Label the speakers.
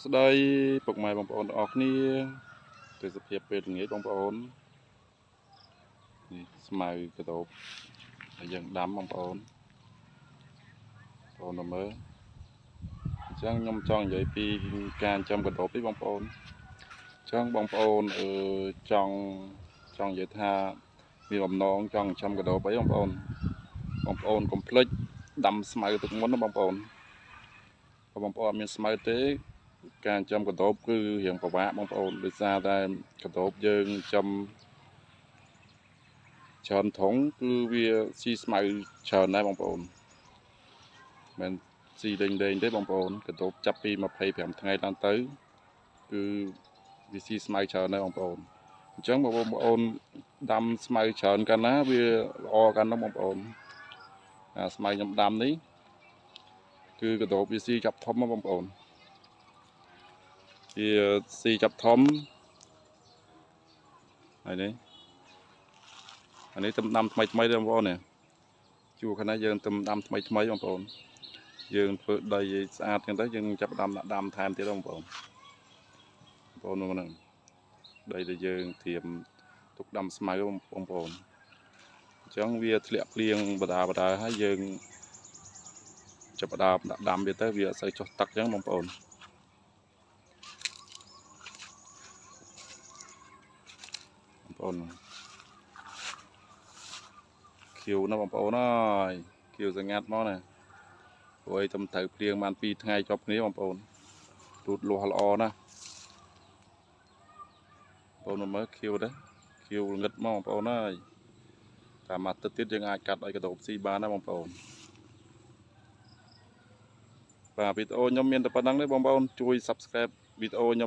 Speaker 1: ស្ដីពុកម៉ែបងប្អូនទាំងអស់គ្នាទេសភាពពេលល្ងាចបងប្អូននេះស្មៅកដោបដែលយើងដាំបងប្អូនមើលអញ្ចឹងខ្ញុំចង់និយាយពីការចិញ្ចឹមកដោបនេះបងប្អូនអញ្ចឹងបងប្អូនចង់និយាយថាមានបំណងចង់ចិញ្ចឹមកដោបអីបងប្អូនកុំភ្លេចដាំស្មៅទឹកមុនណាបងប្អូនបើបងប្អូនអត់មានស្មៅទេការចិញ្ចឹមកដោបគឺរៀងពិបាកបងប្អូនដោយសារតែកដោបយើងចិញ្ចឹមច្រើនធុងគឺវាស៊ីស្មៅច្រើនដែរបងប្អូនមិនស៊ីដេញទេបងប្អូនកដោបចាប់ពី25ថ្ងៃឡើងទៅគឺវាស៊ីស្មៅច្រើនដែរបងប្អូនអញ្ចឹងបងប្អូនដាំស្មៅច្រើនកាលណាវាល្អកាលនោះបងប្អូនស្មៅខ្ញុំដាំនេះគឺកដោបវាស៊ីចាប់ធំបងប្អូនវាស៊ីចាប់ធំហើយនេះអានេះទំដាំថ្មីទេបងប្អូននេះជួខាងណាយើងទំដាំថ្មីបងប្អូនយើងធ្វើដីឲ្យស្អាតចឹងទៅយើងចាប់ដាំថែមទៀតបងប្អូននោះហ្នឹងដីដែលយើងត្រៀមទុកដាំស្មៅបងប្អូនអញ្ចឹងវាធ្លាក់ភ្លៀងបដាហើយយើងចាប់ដាក់ដាំវាទៅវាអត់សូវចុះទឹកចឹងបងប្អូនខៀវណាបងប្អូនអើយខៀវសងាត់មកណាព្រោះឲ្យទៅត្រូវភ្លៀងបាន2ថ្ងៃជាប់គ្នាបងប្អូនទូតលាស់ល្អណាស់បងប្អូនមើលខៀវទៅខៀវល្ងឹតមកបងប្អូនអើយតាមអាទិត្យទៀតយើងអាចកាត់ឲ្យកដោបស៊ីបានណាបងប្អូនបាទវីដេអូខ្ញុំមានតែប៉ុណ្្នឹងទេបងប្អូនជួយ Subscribe វីដេអូខ្ញុំ